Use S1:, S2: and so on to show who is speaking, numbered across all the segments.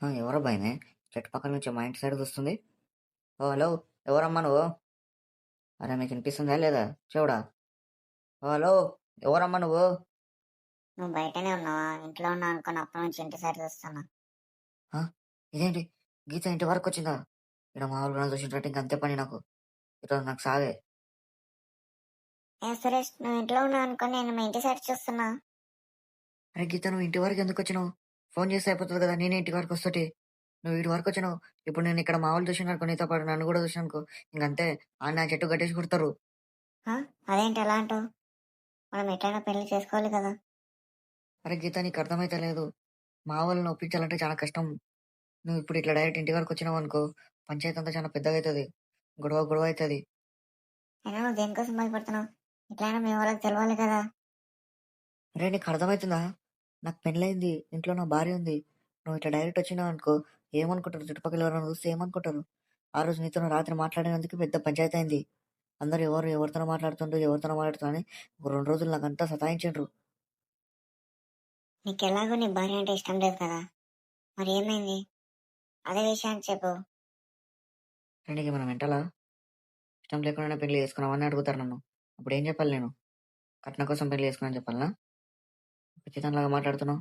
S1: ఎవరబ్బాయినే చుట్టుపక్కల నుంచి మా ఇంటి సైడ్ వస్తుంది. ఓ హలో, ఎవరమ్మా నువ్వు? అరే మీకు వినిపిస్తుందా లేదా చెవుడా? ఓ హలో, ఎవరమ్మా నువ్వు?
S2: నువ్వు బయటనే ఉన్నావా? ఇంట్లో ఉన్నావు అనుకుని అప్పటి నుంచి ఇంటి సైడ్ చూస్తున్నా.
S1: ఆ, ఇదేంటి గీత ఇంటి వరకు వచ్చిందా? ఇక్కడ మా వాళ్ళు చూసినట్టు ఇంక అంతే పని నాకు. ఈరోజు నాకు సాగే.
S2: ఏ సురేష్, నువ్వు ఇంట్లో ఉన్నావు అనుకుని నేను మీ ఇంటి సైడ్ చూస్తున్నా.
S1: అరే గీత, నువ్వు ఇంటి వరకు ఎందుకు వచ్చినావు? ఫోన్ చేస్తే అయిపోతుంది కదా, నేనే ఇంటి వరకు వస్తుంటే. నువ్వు ఇంటి వరకు వచ్చినావు. ఇప్పుడు నేను ఇక్కడ మా వాళ్ళు చూసినారు నీతో పాటు నన్ను కూడా చూసినానుకో, ఇంకంతే. ఆ నా చెట్టు కట్టేసి కుడతారు.
S2: ఆ? అదేంటి ఎలా అంటావు? మనం ఎట్లయినా పెళ్లి చేసుకోవాలి కదా.
S1: అరే గీత, నీకు అర్థమైతే లేదు. మా వాళ్ళని ఒప్పించాలంటే చాలా కష్టం. నువ్వు ఇప్పుడు ఇట్లా డైరెక్ట్ ఇంటి వరకు వచ్చినావు అనుకో, పంచాయతీ అంతా చాలా పెద్దగా అవుతుంది. గొడవ గొడవ అవుతుంది.
S2: అయినా నువ్వు దేనికోసం భయపడుతున్నావు? ఎట్లయినా మీ వాళ్ళకి తెలవాలి కదా.
S1: అరే నీకు అర్థమవుతుందా? నాకు పెళ్ళయింది, ఇంట్లో నా భార్య ఉంది. నువ్వు ఇట్లా డైరెక్ట్ వచ్చినావు అనుకో, ఏమనుకుంటారు చుట్టుపక్కల ఎవరైనా చూస్తే ఏమనుకుంటారు? ఆ రోజు నీతో రాత్రి మాట్లాడినందుకు పెద్ద పంచాయతీ అయింది. అందరూ ఎవరితోనో మాట్లాడుతుండ్రు, ఎవరితోనో మాట్లాడుతున్నా అని ఒక 2 రోజులు నాకు అంతా సతాయించిండ్రు.
S2: నీకు ఎలాగో నీ భార్య అంటే ఇష్టం లేదు కదా, మరి ఏమైంది? అదే విషయాన్ని చెప్పు.
S1: నీకు మనం వెంటలా ఇష్టం లేకుండా పెళ్లి చేసుకున్నావని అడుగుతారు నన్ను. అప్పుడు ఏం చెప్పాలి నేను? కట్నం కోసం పెళ్లి చేసుకున్నాను చెప్పాలనా? ఖచ్చితంగా మాట్లాడుతున్నావు.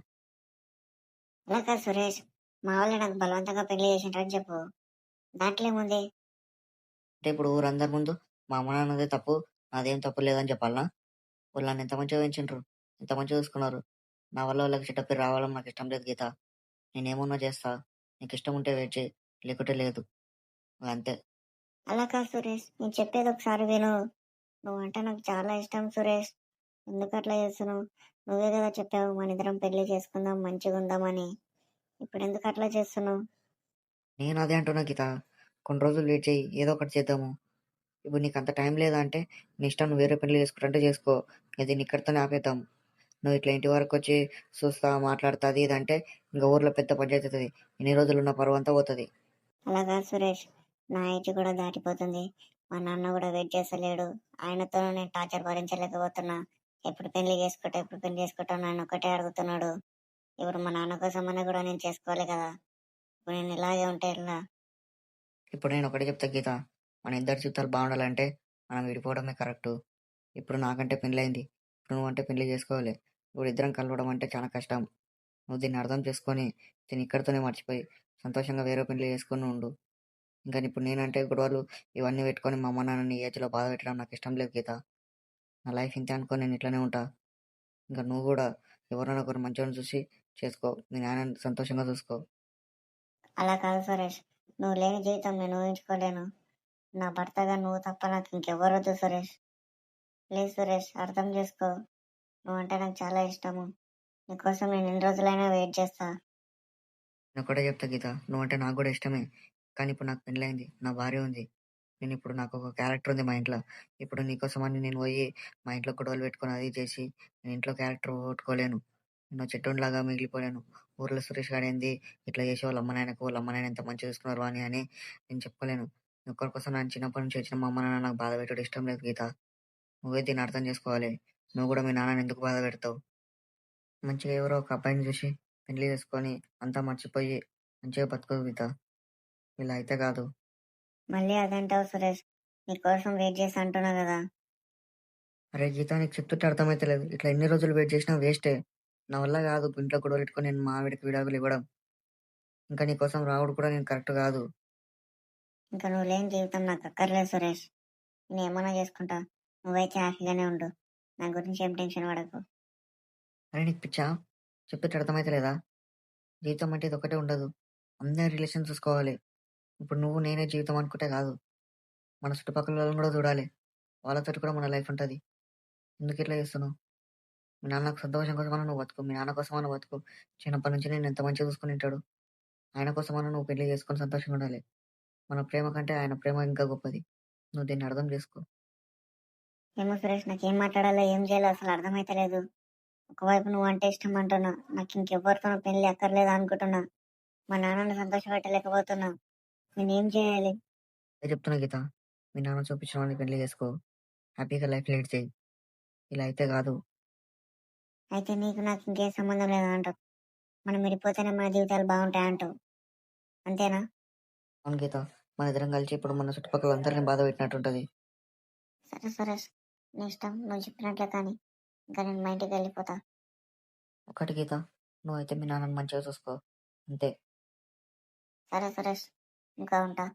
S2: అలా కాదు సురేష్, మా వాళ్ళు నాకు బలవంతంగా పెళ్లి చేసింటారని చెప్పు. దాంట్లో ఏముంది?
S1: అంటే ఇప్పుడు ఊరందరి ముందు మా అమ్మ నాన్నదే తప్పు, నాదేం తప్పు లేదని చెప్పాలనా? వాళ్ళు నన్ను ఎంత మంచిగా పెంచిండ్రు, ఎంత మంచిగా చూసుకున్నారు. నా వల్ల వాళ్ళకి చెడ్డ పేరు రావడం నాకు ఇష్టం లేదు గీత. నేనేమన్నా చేస్తా, నీకు ఇష్టం ఉంటే వెయిట్ చేయి, లేకుంటే లేదు. అంతే.
S2: అలా కాదు సురేష్, నేను చెప్పేది ఒకసారి విను. నువ్వంటే నాకు చాలా ఇష్టం సురేష్. ఎందుకు అట్లా చేస్తున్నావు? నువ్వే కదా చెప్పావు మన ఇద్దరం పెళ్లి చేసుకుందాం, మంచిగా ఉందామని. ఇప్పుడు ఎందుకు అట్లా చేస్తున్నావు?
S1: నేను అదే అంటున్నా గీత. కొన్ని రోజులు వెయిట్ చేయి, ఏదో ఒకటి చేద్దాము. ఇప్పుడు నీకు అంత టైం లేదా అంటే నీ ఇష్టం, నువ్వు వేరే పెళ్లి చేసుకుంటే చేసుకో. ఇది ఇక్కడితోనే ఆపేద్దాం. నువ్వు ఇట్లా ఇంటి వరకు వచ్చి చూస్తా మాట్లాడుతా అది ఇది అంటే ఇంకా ఊర్లో పెద్ద పంచాయతీ అవుతుంది. ఎన్ని రోజులు ఉన్న పరువు అంతా పోతుంది.
S2: అలా కాదు సురేష్, నా ఏజ్ కూడా దాటిపోతుంది. మా నాన్న కూడా వెయిట్ చేస్తలేడు. ఆయనతో నేను టార్చర్ భరించలేకపోతున్నా. ఎప్పుడు పెళ్లి చేసుకుంటావు ఆయన ఒకటే అడుగుతున్నాడు. ఇప్పుడు మా నాన్న కోసమన్నా కూడా నేను చేసుకోవాలి కదా. ఇప్పుడు నేను ఇలాగే ఉంటే ఎలా?
S1: ఇప్పుడు నేను ఒకటి చెప్తా గీత, మన ఇద్దరి జీవితాలు బాగుండాలంటే మనం విడిపోవడమే కరెక్ట్. ఇప్పుడు నాకంటే పెళ్ళి అయింది, ఇప్పుడు నువ్వు అంటే పెళ్లి చేసుకోవాలి. ఇప్పుడు ఇద్దరం కలవడం అంటే చాలా కష్టం. నువ్వు దీన్ని అర్థం చేసుకొని దీన్ని ఇక్కడితోనే మర్చిపోయి సంతోషంగా వేరే పెళ్లి చేసుకొని ఉండు. ఇంకా ఇప్పుడు నేనంటే గొడవలు ఇవన్నీ పెట్టుకొని మా అమ్మ నాన్నని ఏజ్లో బాధ పెట్టడం నాకు ఇష్టం లేదు గీత. నా లైఫ్ ఇంతే అనుకొని నేను ఇట్లనే ఉంటా. ఇంకా నువ్వు కూడా ఎవరైనా ఒకరు మంచిగా చూసి చేసుకో, మీ నాన్న సంతోషంగా చూసుకో.
S2: అలా కాదు సురేష్, నువ్వు లేని జీవితం నేను ఊహించుకోలేను. నా భర్తగా నువ్వు తప్ప నాకు ఇంకెవ్వరు వద్దు సురేష్. ప్లీజ్ సురేష్, అర్థం చేసుకో. నువ్వంటే నాకు చాలా ఇష్టము. నీకోసం నేను ఎన్ని రోజులైనా వెయిట్ చేస్తా.
S1: నేను ఒకటే చెప్తా గీత, నువ్వంటే నాకు కూడా ఇష్టమే. కానీ ఇప్పుడు నాకు పెళ్ళైంది, నా భార్య ఉంది. నేను ఇప్పుడు నాకు ఒక క్యారెక్టర్ ఉంది మా ఇంట్లో. ఇప్పుడు నీకోసమని నేను పోయి మా ఇంట్లో గొడవలు పెట్టుకొని అది చేసి నేను ఇంట్లో క్యారెక్టర్ కొట్టుకోలేను. నేను చెట్టులాగా మిగిలిపోలేను. ఊర్లో సురేష్ గారు ఏంది ఇట్లా చేసి వాళ్ళ అమ్మ నాయన ఎంత మంచిగా చూసుకున్నారు అని నేను చెప్పలేను. ఒక్కరి కోసం నన్ను చిన్నప్పటి నుంచి వచ్చిన మా అమ్మ నాన్న నాకు బాధ పెట్టడం ఇష్టం లేదు గీత. నువ్వే దీన్ని అర్థం చేసుకోవాలి. నువ్వు కూడా మీ నాన్నని ఎందుకు బాధ పెడతావు? మంచిగా ఎవరో ఒక అబ్బాయిని చూసి పెళ్లి చేసుకొని అంతా మర్చిపోయి మంచిగా బతుకు గీత. ఇలా అయితే కాదు.
S2: మళ్ళీ అదంటావు సురేష్? నీకోసం వెయిట్ చేసి అంటున్నా కదా.
S1: అరే గీత, నీకు చెప్తుంటే అర్థమైతలేదు. ఇట్లా ఎన్ని రోజులు వెయిట్ చేసినా వేస్టే. నా వల్ల కాదు ఇంట్లో గొడవలు పెట్టుకొని నేను మా ఆవిడకి విడాకులు ఇవ్వడం. ఇంకా నీ కోసం రావడం కూడా నేను కరెక్ట్ కాదు.
S2: ఇంకా నువ్వు లేని జీవితం నాకు అక్కర్లేదు సురేష్. నేను ఏమన్నా చేసుకుంటా. నువ్వైతే హ్యాపీగానే ఉండు. నా గురించి ఏం టెన్షన్ పడకు.
S1: అరే నీకు పిచ్చా? చెప్తుంటే అర్థమైతలేదా? జీవితం అంటే ఇది ఒకటే ఉండదు. అందరి రిలేషన్ చూసుకోవాలి. ఇప్పుడు నువ్వు నేనే జీవితం అనుకుంటే కాదు. మన చుట్టుపక్కల వాళ్ళని కూడా చూడాలి. వాళ్ళతోటి కూడా మన లైఫ్ ఉంటుంది. ఎందుకు ఇట్లా చేస్తున్నావు? మీ నాన్నకు సంతోషం కోసమన్నా నువ్వు బతుకు, మీ నాన్న కోసమన్నా బతుకు. చిన్నప్పటి నుంచి నేను ఎంత మంచిగా చూసుకుని ఉంటాడు. ఆయన కోసమన్నా నువ్వు పెళ్లి చేసుకొని సంతోషంగా ఉండాలి. మన ప్రేమ కంటే ఆయన ప్రేమ ఇంకా గొప్పది. నువ్వు దీన్ని అర్థం చేసుకో.
S2: ఏమో సురేష్, నాకేం మాట్లాడాలో ఏం చేయాలో అసలు అర్థమైతలేదు. ఒకవైపు నువ్వు అంటే ఇష్టం అంటున్నా, నాకు ఇంకెవ్వరితోనూ పెళ్లి అక్కర్లేదు అనుకుంటున్నా. మా నాన్నని సంతోషపెట్టలేకపోతున్నా. నేనేం చేయాలి?
S1: అదే చెప్తున్నా గీత, మీ నాన్న చూపించిన వాడిని పెళ్లి చేసుకో. హ్యాపీగా లైఫ్ లీడ్ చేయి. ఇలా అయితే కాదు.
S2: అయితే నీకు నాకు ఇంకేం సంబంధం లేదు అంటావు? మనం విడిపోతేనే మన జీవితాలు బాగుంటాయి అంటావు? అంతేనా?
S1: అవును గీత. మన ఇద్దరం కలిసి ఇప్పుడు మన చుట్టుపక్కల అందరిని బాధ పెట్టినట్టుంటది.
S2: సరే సురేష్, నీ ఇష్టం, నువ్వు చెప్పినట్లే కానీ ఇంకా నేను మా ఇంటికి వెళ్ళిపోతా.
S1: ఒకటి గీత, నువ్వైతే మీ నాన్నని మంచిగా చూసుకో. అంతే.
S2: సరే సురేష్, ఇంకా ఉంటా.